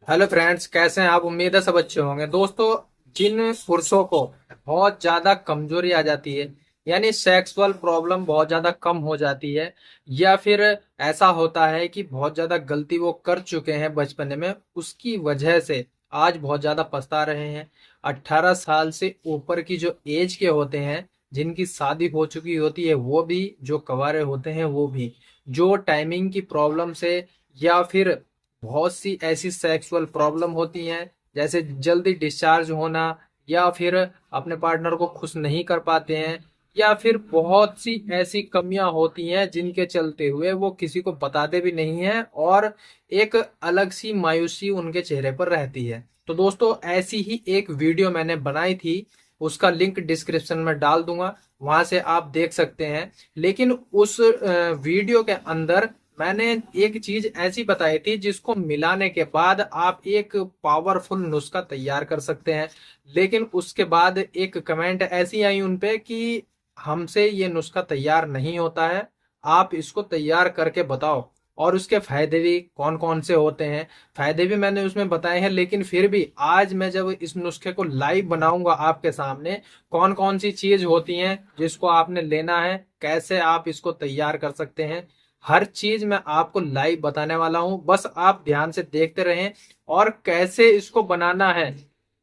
Hello friends, कैसे हैं आप? उम्मीद है सब अच्छे होंगे। दोस्तों, जिन पुरुषों को बहुत ज्यादा कमजोरी आ जाती है, यानी सेक्सुअल प्रॉब्लम बहुत ज्यादा कम हो जाती है, या फिर ऐसा होता है कि बहुत ज्यादा गलती वो कर चुके हैं बचपन में, उसकी वजह से आज बहुत ज्यादा पछता रहे हैं। 18 साल से ऊपर की जो एज के होते हैं, जिनकी शादी हो चुकी होती है वो भी, जो कवारे होते हैं वो भी, जो टाइमिंग की प्रॉब्लम से या फिर बहुत सी ऐसी सेक्सुअल प्रॉब्लम होती हैं, जैसे जल्दी डिस्चार्ज होना, या फिर अपने पार्टनर को खुश नहीं कर पाते हैं, या फिर बहुत सी ऐसी कमियां होती हैं जिनके चलते हुए वो किसी को बताते भी नहीं हैं, और एक अलग सी मायूसी उनके चेहरे पर रहती है। तो दोस्तों, ऐसी ही एक वीडियो मैंने बनाई थी, उसका लिंक डिस्क्रिप्शन में डाल दूंगा, वहां से आप देख सकते हैं। लेकिन उस वीडियो के अंदर मैंने एक चीज ऐसी बताई थी जिसको मिलाने के बाद आप एक पावरफुल नुस्खा तैयार कर सकते हैं। लेकिन उसके बाद एक कमेंट ऐसी आई उनपे कि हमसे ये नुस्खा तैयार नहीं होता है, आप इसको तैयार करके बताओ। और उसके फायदे भी कौन कौन से होते हैं, फायदे भी मैंने उसमें बताए हैं। लेकिन फिर भी आज मैं जब इस नुस्खे को लाइव बनाऊंगा आपके सामने, कौन कौन सी चीज होती हैं जिसको आपने लेना है, कैसे आप इसको तैयार कर सकते हैं, हर चीज मैं आपको लाइव बताने वाला हूं। बस आप ध्यान से देखते रहें, और कैसे इसको बनाना है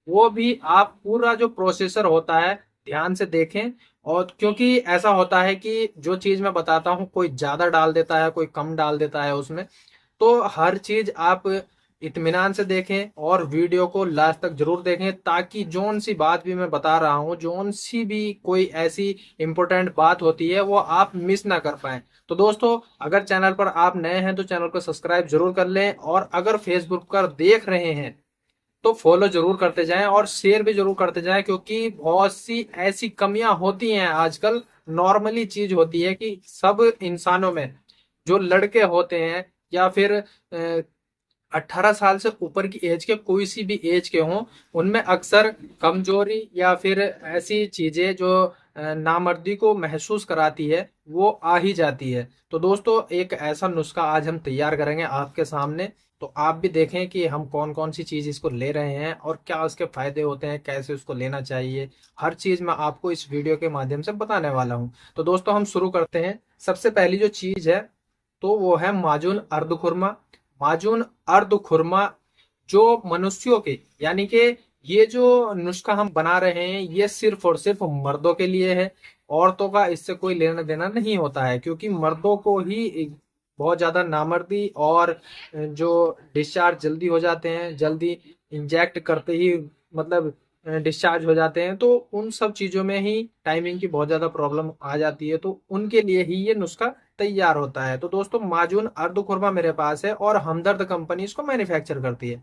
वो भी आप पूरा जो प्रोसेसर होता है ध्यान से देखें। और क्योंकि ऐसा होता है कि जो चीज मैं बताता हूँ, कोई ज्यादा डाल देता है, कोई कम डाल देता है उसमें। तो हर चीज आप इत्मीनान से देखें और वीडियो को लास्ट तक जरूर देखें, ताकि जोन सी बात भी मैं बता रहा हूँ, जोन सी भी कोई ऐसी इंपॉर्टेंट बात होती है, वो आप मिस ना कर पाए। तो दोस्तों, अगर चैनल पर आप नए हैं तो चैनल को सब्सक्राइब जरूर कर लें, और अगर फेसबुक पर देख रहे हैं तो फॉलो जरूर करते जाएं और शेयर भी जरूर करते जाएं, क्योंकि बहुत सी ऐसी कमियां होती हैं आजकल। नॉर्मली चीज होती है कि सब इंसानों में, जो लड़के होते हैं या फिर 18 साल से ऊपर की एज के, कोई सी भी एज के हों, उनमें अक्सर कमजोरी या फिर ऐसी चीजें जो नामर्दी को महसूस कराती है, वो आ ही जाती है। तो दोस्तों, एक ऐसा नुस्खा आज हम तैयार करेंगे आपके सामने। तो आप भी देखें कि हम कौन कौन सी चीज इसको ले रहे हैं, और क्या उसके फायदे होते हैं, कैसे उसको लेना चाहिए, हर चीज मैं आपको इस वीडियो के माध्यम से बताने वाला हूं। तो दोस्तों, हम शुरू करते हैं। सबसे पहली जो चीज है, तो वो है माजून अर्द खुरमा। माजून अर्द खुरमा जो मनुष्यों के, यानी कि ये जो नुस्खा हम बना रहे हैं ये सिर्फ और सिर्फ मर्दों के लिए है। औरतों का इससे कोई लेना देना नहीं होता है, क्योंकि मर्दों को ही बहुत ज्यादा नामर्दी और जो डिस्चार्ज जल्दी हो जाते हैं, जल्दी इंजेक्ट करते ही मतलब डिस्चार्ज हो जाते हैं, तो उन सब चीजों में ही टाइमिंग की बहुत ज्यादा प्रॉब्लम आ जाती है, तो उनके लिए ही ये नुस्खा तैयार होता है। तो दोस्तों, माजून अर्द खुरमा मेरे पास है, और हमदर्द कंपनी इसको मैन्युफैक्चर करती है।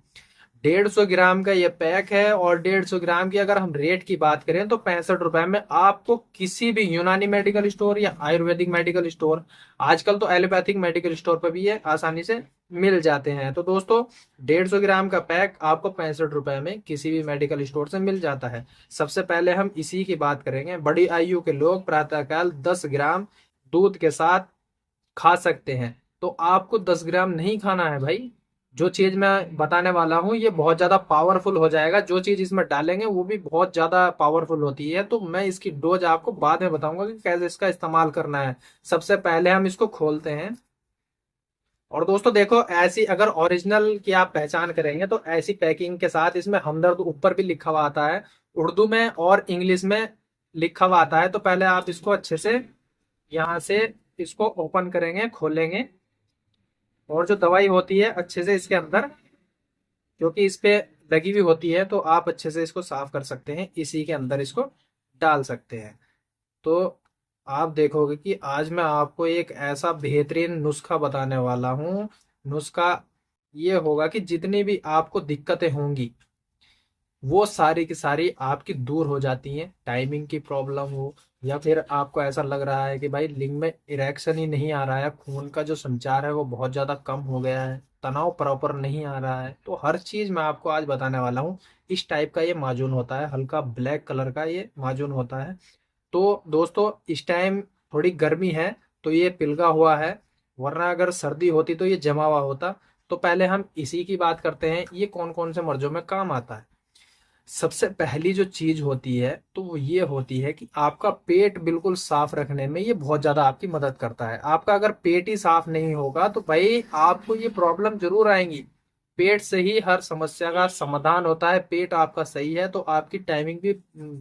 150 ग्राम का ये पैक है, और 150 ग्राम की अगर हम रेट की बात करें तो 65 रुपए में आपको किसी भी यूनानी मेडिकल स्टोर या आयुर्वेदिक मेडिकल स्टोर, आजकल तो एलोपैथिक मेडिकल स्टोर पर भी ये आसानी से मिल जाते हैं। तो दोस्तों, 150 ग्राम का पैक आपको 65 रुपए में किसी भी मेडिकल स्टोर से मिल जाता है। सबसे पहले हम इसी की बात करेंगे। बड़ी आयु के लोग प्रातःकाल 10 ग्राम दूध के साथ खा सकते हैं। तो आपको 10 ग्राम नहीं खाना है भाई। जो चीज मैं बताने वाला हूँ ये बहुत ज्यादा पावरफुल हो जाएगा, जो चीज इसमें डालेंगे वो भी बहुत ज्यादा पावरफुल होती है। तो मैं इसकी डोज आपको बाद में बताऊंगा कि कैसे इसका इस्तेमाल करना है। सबसे पहले हम इसको खोलते हैं। और दोस्तों देखो, ऐसी अगर ओरिजिनल की आप पहचान करेंगे तो ऐसी पैकिंग के साथ इसमें हमदर्द ऊपर भी लिखा हुआ आता है, उर्दू में और इंग्लिश में लिखा हुआ आता है। तो पहले आप इसको अच्छे से यहाँ से इसको ओपन करेंगे, खोलेंगे, और जो दवाई होती है अच्छे से इसके अंदर, क्योंकि इस पे लगी हुई होती है, तो आप अच्छे से इसको साफ कर सकते हैं, इसी के अंदर इसको डाल सकते हैं। तो आप देखोगे कि आज मैं आपको एक ऐसा बेहतरीन नुस्खा बताने वाला हूँ। नुस्खा ये होगा कि जितनी भी आपको दिक्कतें होंगी वो सारी की सारी आपकी दूर हो जाती हैं। टाइमिंग की प्रॉब्लम हो, या फिर आपको ऐसा लग रहा है कि भाई लिंग में इरेक्शन ही नहीं आ रहा है, खून का जो संचार है वो बहुत ज़्यादा कम हो गया है, तनाव प्रॉपर नहीं आ रहा है, तो हर चीज़ मैं आपको आज बताने वाला हूँ। इस टाइप का ये माजून होता है, हल्का ब्लैक कलर का ये माजून होता है। तो दोस्तों, इस टाइम थोड़ी गर्मी है तो ये पिलगा हुआ है, वरना अगर सर्दी होती तो ये जमा हुआ होता। तो पहले हम इसी की बात करते हैं, ये कौन कौन से मर्जों में काम आता है। सबसे पहली जो चीज होती है तो वो ये होती है कि आपका पेट बिल्कुल साफ रखने में ये बहुत ज्यादा आपकी मदद करता है। आपका अगर पेट ही साफ नहीं होगा तो भाई आपको ये प्रॉब्लम जरूर आएंगी। पेट से ही हर समस्या का समाधान होता है। पेट आपका सही है तो आपकी टाइमिंग भी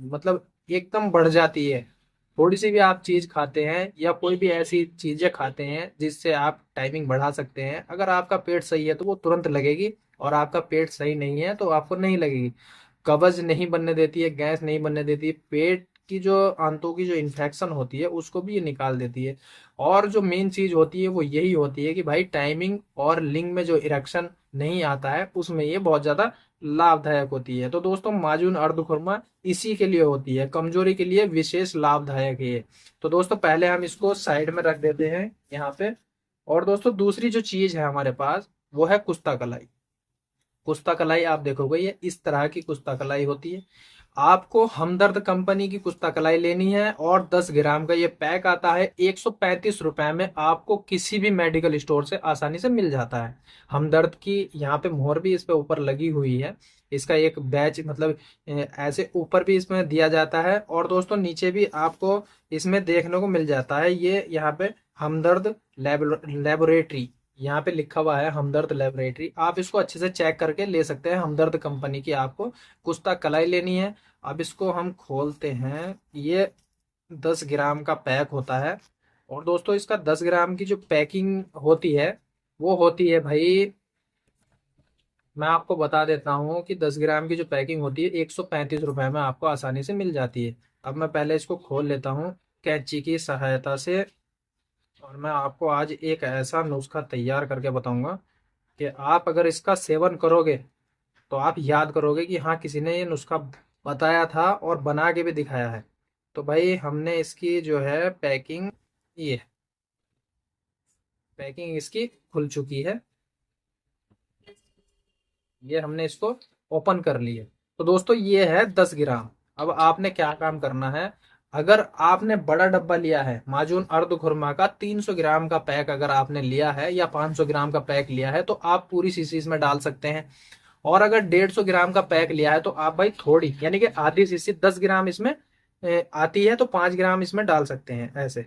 मतलब एकदम बढ़ जाती है। थोड़ी सी भी आप चीज खाते हैं या कोई भी ऐसी चीजें खाते हैं जिससे आप टाइमिंग बढ़ा सकते हैं, अगर आपका पेट सही है तो वो तुरंत लगेगी, और आपका पेट सही नहीं है तो आपको नहीं लगेगी। कब्ज नहीं बनने देती है, गैस नहीं बनने देती है, पेट की जो आंतों की जो इन्फेक्शन होती है उसको भी ये निकाल देती है। और जो मेन चीज होती है वो यही होती है कि भाई टाइमिंग और लिंग में जो इरेक्शन नहीं आता है उसमें ये बहुत ज्यादा लाभदायक होती है। तो दोस्तों माजून अर्ध खुरमा इसी के लिए होती है, कमजोरी के लिए विशेष लाभदायक है ये। तो दोस्तों पहले हम इसको साइड में रख देते हैं यहाँ पे। और दोस्तों दूसरी जो चीज है हमारे पास वो है कुश्ता कलाई। कुश्ता कलाई आप देखोगे ये इस तरह की कुश्ता कलाई होती है। आपको हमदर्द कंपनी की कुश्ता कलाई लेनी है और 10 ग्राम का ये पैक आता है। 135 रुपए में आपको किसी भी मेडिकल स्टोर से आसानी से मिल जाता है। हमदर्द की यहाँ पे मोहर भी इस पे ऊपर लगी हुई है। इसका एक बैच मतलब ऐसे ऊपर भी इसमें दिया जाता है, और दोस्तों नीचे भी आपको इसमें देखने को मिल जाता है। ये यहाँ पे हमदर्द लेबोरेटरी यहाँ पे लिखा हुआ है, हमदर्द लेबोरेटरी। आप इसको अच्छे से चेक करके ले सकते हैं। हमदर्द कंपनी की आपको कुश्ता कलाई लेनी है। अब इसको हम खोलते हैं। ये 10 ग्राम का पैक होता है। और दोस्तों इसका 10 ग्राम की जो पैकिंग होती है वो होती है भाई, मैं आपको बता देता हूँ कि 10 ग्राम की जो पैकिंग होती है 135 रुपए में आपको आसानी से मिल जाती है। अब मैं पहले इसको खोल लेता हूँ कैंची की सहायता से, और मैं आपको आज एक ऐसा नुस्खा तैयार करके बताऊंगा कि आप अगर इसका सेवन करोगे तो आप याद करोगे कि हाँ किसी ने ये नुस्खा बताया था और बना के भी दिखाया है। तो भाई हमने इसकी जो है पैकिंग, ये पैकिंग इसकी खुल चुकी है। ये हमने इसको ओपन कर लिया। तो दोस्तों ये है 10 ग्राम। अब आपने क्या काम करना है, अगर आपने बड़ा डब्बा लिया है माजून अर्ध खुरमा का 300 ग्राम का पैक अगर आपने लिया है या 500 ग्राम का पैक लिया है तो आप पूरी शीशी इसमें डाल सकते हैं। और अगर 150 ग्राम का पैक लिया है तो आप भाई थोड़ी यानी कि आधी शीशी 10 ग्राम इसमें आती है तो 5 ग्राम इसमें डाल सकते हैं ऐसे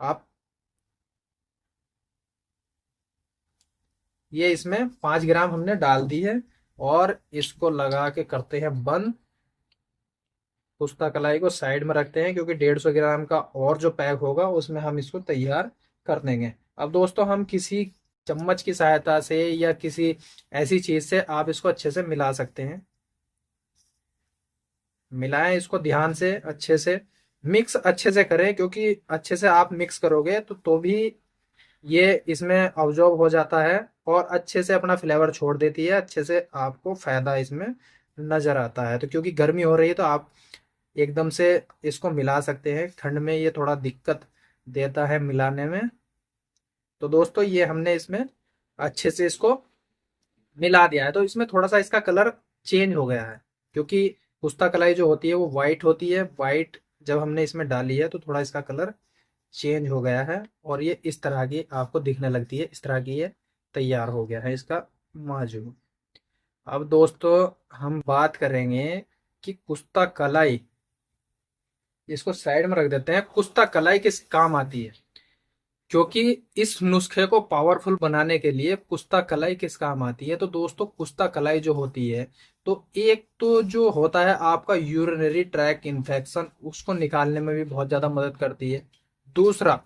आप। ये इसमें 5 ग्राम हमने डाल दी है और इसको लगा के करते हैं बंद। पुस्ता कलाई को साइड में रखते हैं क्योंकि 150 ग्राम का और जो पैक होगा उसमें हम इसको तैयार कर देंगे। अब दोस्तों हम किसी चम्मच की सहायता से या किसी ऐसी चीज से आप इसको अच्छे से मिला सकते हैं। मिलाएं इसको ध्यान से, अच्छे से मिक्स अच्छे से करें, क्योंकि अच्छे से आप मिक्स करोगे तो भी ये इसमें ऑब्जॉर्ब हो जाता है और अच्छे से अपना फ्लेवर छोड़ देती है। अच्छे से आपको फायदा इसमें नजर आता है। तो क्योंकि गर्मी हो रही है तो आप एकदम से इसको मिला सकते हैं। ठंड में ये थोड़ा दिक्कत देता है मिलाने में। तो दोस्तों ये हमने इसमें अच्छे से इसको मिला दिया है। तो इसमें थोड़ा सा इसका कलर चेंज हो गया है, क्योंकि पुस्ता कलाई जो होती है वो वाइट होती है। वाइट जब हमने इसमें डाली है तो थोड़ा इसका कलर चेंज हो गया है और ये इस तरह की आपको दिखने लगती है। इस तरह की ये तैयार हो गया है इसका माजून। अब दोस्तों हम बात करेंगे कि कुश्ता कलाई, इसको साइड में रख देते हैं। कुश्ता कलाई किस काम आती है, क्योंकि इस नुस्खे को पावरफुल बनाने के लिए कुश्ता कलाई किस काम आती है। तो दोस्तों कुश्ता कलाई जो होती है तो एक तो जो होता है आपका यूरिनरी ट्रैक इन्फेक्शन, उसको निकालने में भी बहुत ज्यादा मदद करती है। दूसरा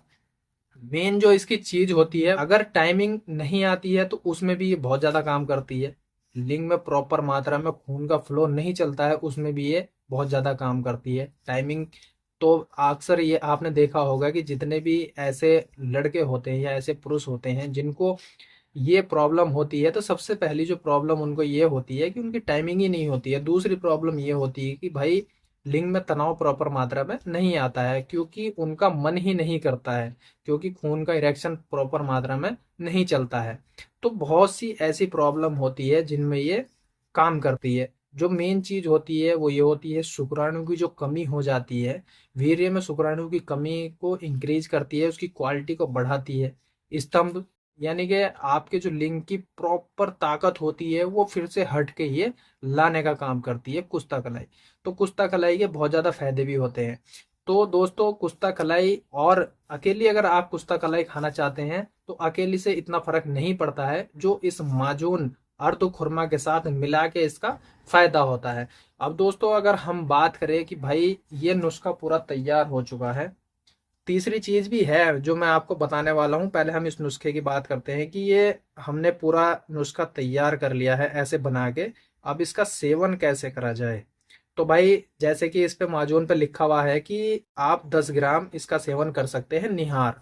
मेन जो इसकी चीज होती है, अगर टाइमिंग नहीं आती है तो उसमें भी ये बहुत ज्यादा काम करती है। लिंग में प्रॉपर मात्रा में खून का फ्लो नहीं चलता है उसमें भी ये बहुत ज्यादा काम करती है टाइमिंग। तो अक्सर ये आपने देखा होगा कि जितने भी ऐसे लड़के होते हैं या ऐसे पुरुष होते हैं जिनको ये प्रॉब्लम होती है, तो सबसे पहली जो प्रॉब्लम उनको ये होती है कि उनकी टाइमिंग ही नहीं होती है। दूसरी प्रॉब्लम ये होती है कि भाई लिंग में तनाव प्रॉपर मात्रा में नहीं आता है, क्योंकि उनका मन ही नहीं करता है, क्योंकि खून का इरेक्शन प्रॉपर मात्रा में नहीं चलता है। तो बहुत सी ऐसी प्रॉब्लम होती है जिनमें ये काम करती है। जो मेन चीज होती है वो ये होती है शुक्राणु की जो कमी हो जाती है, वीर्य में शुक्राणु की कमी को इंक्रीज करती है, उसकी क्वालिटी को बढ़ाती है। स्तंभ यानी कि आपके जो लिंग की प्रॉपर ताकत होती है वो फिर से हट के ये लाने का काम करती है कुश्ता कलाई। तो कुश्ता कलाई के बहुत ज्यादा फायदे भी होते हैं। तो दोस्तों कुश्ता कलाई और अकेली अगर आप कुश्ता कलाई खाना चाहते हैं तो अकेली से इतना फर्क नहीं पड़ता है जो इस माजून अर्द खुरमा के साथ मिला के इसका फायदा होता है। अब दोस्तों अगर हम बात करें कि भाई ये नुस्खा पूरा तैयार हो चुका है, तीसरी चीज भी है जो मैं आपको बताने वाला हूँ। पहले हम इस नुस्खे की बात करते हैं कि ये हमने पूरा नुस्खा तैयार कर लिया है ऐसे बना के। अब इसका सेवन कैसे करा जाए? तो भाई जैसे कि इस पे माजून पे लिखा हुआ है कि आप 10 ग्राम इसका सेवन कर सकते हैं निहार।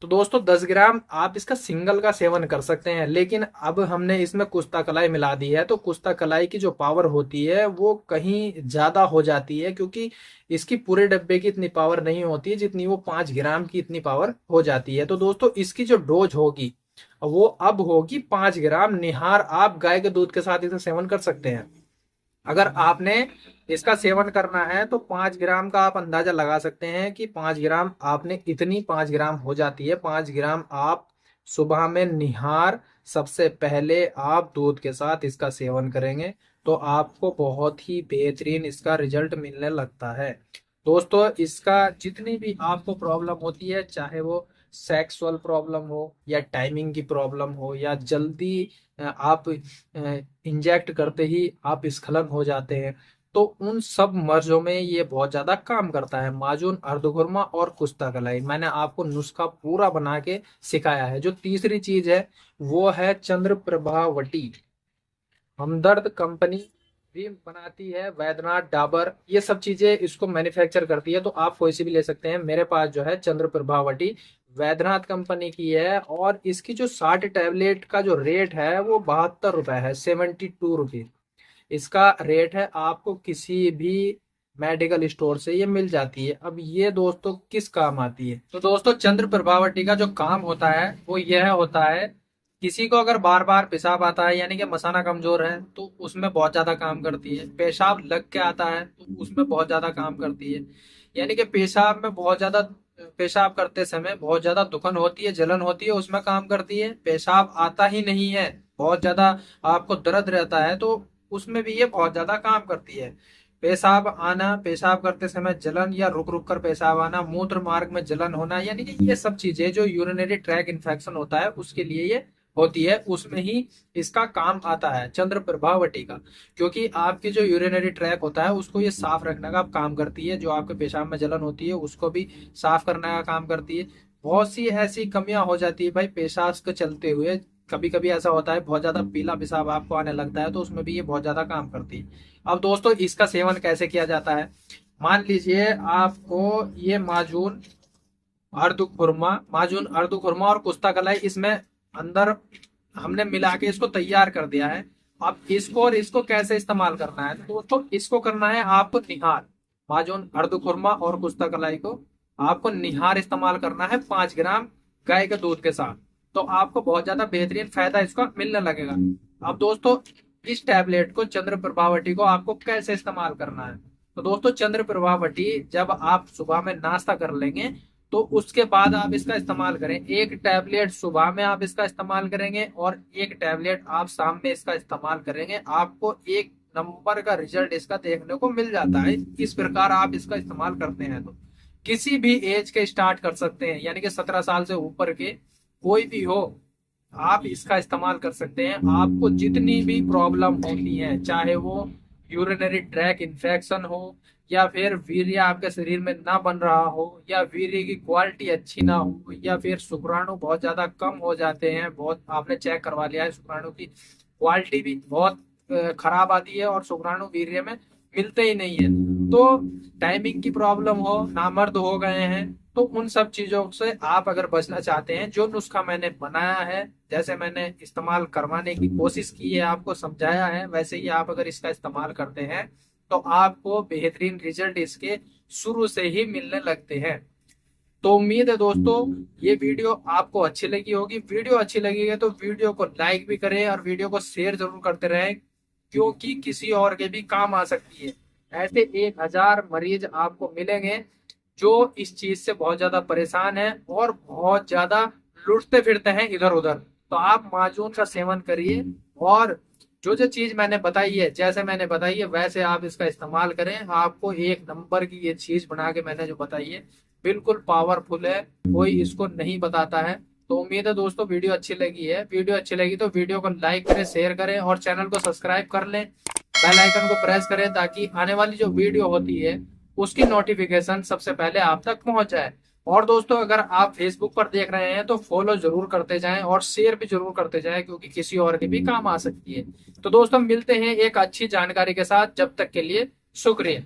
तो दोस्तों 10 ग्राम आप इसका सिंगल का सेवन कर सकते हैं, लेकिन अब हमने इसमें कुश्ता कलाई मिला दी है तो कुश्ता कलाई की जो पावर होती है वो कहीं ज्यादा हो जाती है, क्योंकि इसकी पूरे डब्बे की इतनी पावर नहीं होती है जितनी वो 5 ग्राम की इतनी पावर हो जाती है। तो दोस्तों इसकी जो डोज होगी वो अब होगी 5 ग्राम निहार। आप गाय के दूध के साथ इसका सेवन कर सकते हैं। अगर आपने इसका सेवन करना है तो 5 ग्राम का आप अंदाजा लगा सकते हैं कि 5 ग्राम आपने इतनी 5 ग्राम हो जाती है। 5 ग्राम आप सुबह में निहार सबसे पहले आप दूध के साथ इसका सेवन करेंगे तो आपको बहुत ही बेहतरीन इसका रिजल्ट मिलने लगता है। दोस्तों इसका जितनी भी आपको प्रॉब्लम होती है, चाहे वो सेक्सुअल प्रॉब्लम हो या टाइमिंग की प्रॉब्लम हो या जल्दी आप इंजेक्ट करते ही आप स्खलन हो जाते हैं, तो उन सब मर्जों में ये बहुत ज्यादा काम करता है माजून अर्धखुरमा और कुश्ता कलाई। मैंने आपको नुस्खा पूरा बना के सिखाया है। जो तीसरी चीज है वो है चंद्र प्रभावटी। हमदर्द कंपनी भी बनाती है, वैद्यनाथ डाबर ये सब चीजें इसको मैन्युफैक्चर करती है, तो आप कोई सी भी ले सकते हैं। मेरे पास जो है चंद्र प्रभावटी वैद्यनाथ कंपनी की है और इसकी जो 60 टैबलेट का जो रेट है वो 72 रुपए है, 72 रुपीज इसका रेट है। आपको किसी भी मेडिकल स्टोर से ये मिल जाती है। अब ये दोस्तों किस काम आती है? तो दोस्तों चंद्र प्रभावटी का जो काम होता है वो यह होता है, किसी को अगर बार बार पेशाब आता है यानी कि मसाना कमजोर है तो उसमें बहुत ज्यादा काम करती है। पेशाब लग के आता है तो उसमें बहुत ज्यादा काम करती है। यानी कि पेशाब में बहुत ज्यादा, पेशाब करते समय बहुत ज्यादा दुखन होती है, जलन होती है, उसमें काम करती है। पेशाब आता ही नहीं है, बहुत ज्यादा आपको दर्द रहता है तो उसमें भी ये बहुत ज्यादा काम करती है। पेशाब आना, पेशाब करते समय जलन या रुक रुक कर पेशाब आना, मूत्र मार्ग में जलन होना, यानी कि ये सब चीजें जो यूरिनरी ट्रैक इन्फेक्शन होता है उसके लिए ये होती है, उसमें ही इसका काम आता है चंद्र प्रभावटी का। क्योंकि आपके जो यूरिनरी ट्रैक होता है उसको ये साफ रखने का काम करती है, जो आपके पेशाब में जलन होती है उसको भी साफ करने का काम करती है। बहुत सी ऐसी कमियां हो जाती है भाई पेशाब के चलते हुए, कभी कभी ऐसा होता है बहुत ज्यादा पीला पेशाब आपको आने लगता है तो उसमें भी ये बहुत ज्यादा काम करती है। अब दोस्तों इसका सेवन कैसे किया जाता है? मान लीजिए आपको ये माजून अर्दु खुरमा और कुश्ता कलाई इसमें अंदर हमने मिला के इसको तैयार कर दिया है। अब इसको और इसको कैसे इस्तेमाल करना है? तो दोस्तों इसको करना है आपको निहार। माजून अर्दु खुरमा और कुश्ता कलाई को आपको निहार इस्तेमाल करना है 5 ग्राम गाय के दूध के साथ, तो आपको बहुत ज्यादा बेहतरीन फायदा इसका मिलने लगेगा। अब दोस्तों इस टैबलेट को चंद्र प्रभावटी को आपको कैसे इस्तेमाल करना है? तो दोस्तों चंद्र प्रभावटी जब आप सुबह में नाश्ता कर लेंगे तो उसके बाद आप इसका इस्तेमाल करें। एक टैबलेट सुबह में आप इसका इस्तेमाल करेंगे और एक टैबलेट आप शाम में इसका इस्तेमाल करेंगे, आपको एक नंबर का रिजल्ट इसका देखने को मिल जाता है। इस प्रकार आप इसका इस्तेमाल करते हैं तो किसी भी एज के स्टार्ट कर सकते हैं, यानी कि 17 साल से ऊपर के कोई भी हो आप इसका इस्तेमाल कर सकते हैं। आपको जितनी भी प्रॉब्लम होती है, चाहे वो यूरिनरी ट्रैक इन्फेक्शन हो या फिर वीर्य आपके शरीर में ना बन रहा हो या वीर्य की क्वालिटी अच्छी ना हो या फिर शुक्राणु बहुत ज्यादा कम हो जाते हैं, बहुत आपने चेक करवा लिया है शुक्राणु की क्वालिटी भी बहुत खराब आती है और शुक्राणु वीर्य में मिलते ही नहीं है, तो टाइमिंग की प्रॉब्लम हो, नामर्द हो गए हैं, तो उन सब चीजों से आप अगर बचना चाहते हैं, जो नुस्खा मैंने बनाया है, जैसे मैंने इस्तेमाल करवाने की कोशिश की है, आपको समझाया है, वैसे ही आप अगर इसका इस्तेमाल करते हैं तो आपको बेहतरीन रिजल्ट इसके शुरू से ही मिलने लगते हैं। तो उम्मीद है दोस्तों ये वीडियो आपको अच्छी लगी होगी। वीडियो अच्छी लगी है तो वीडियो को लाइक भी करें और वीडियो को शेयर जरूर करते रहें, क्योंकि किसी और के भी काम आ सकती है। ऐसे 1000 मरीज आपको मिलेंगे जो इस चीज से बहुत ज्यादा परेशान है और बहुत ज्यादा लुटते फिरते हैं इधर उधर। तो आप माजून का सेवन करिए, और जो जो चीज मैंने बताई है, जैसे मैंने बताई है वैसे आप इसका इस्तेमाल करें। आपको एक नंबर की ये चीज बना के मैंने जो बताई है बिल्कुल पावरफुल है, कोई इसको नहीं बताता है। तो उम्मीद है दोस्तों वीडियो अच्छी लगी है। वीडियो अच्छी लगी तो वीडियो को लाइक करें, शेयर करें और चैनल को सब्सक्राइब कर लें। बेल आइकन को प्रेस करें ताकि आने वाली जो वीडियो होती है उसकी नोटिफिकेशन सबसे पहले आप तक पहुंच जाए। और दोस्तों अगर आप फेसबुक पर देख रहे हैं तो फॉलो जरूर करते जाएं और शेयर भी जरूर करते जाएं, क्योंकि किसी और के भी काम आ सकती है। तो दोस्तों मिलते हैं एक अच्छी जानकारी के साथ, जब तक के लिए शुक्रिया।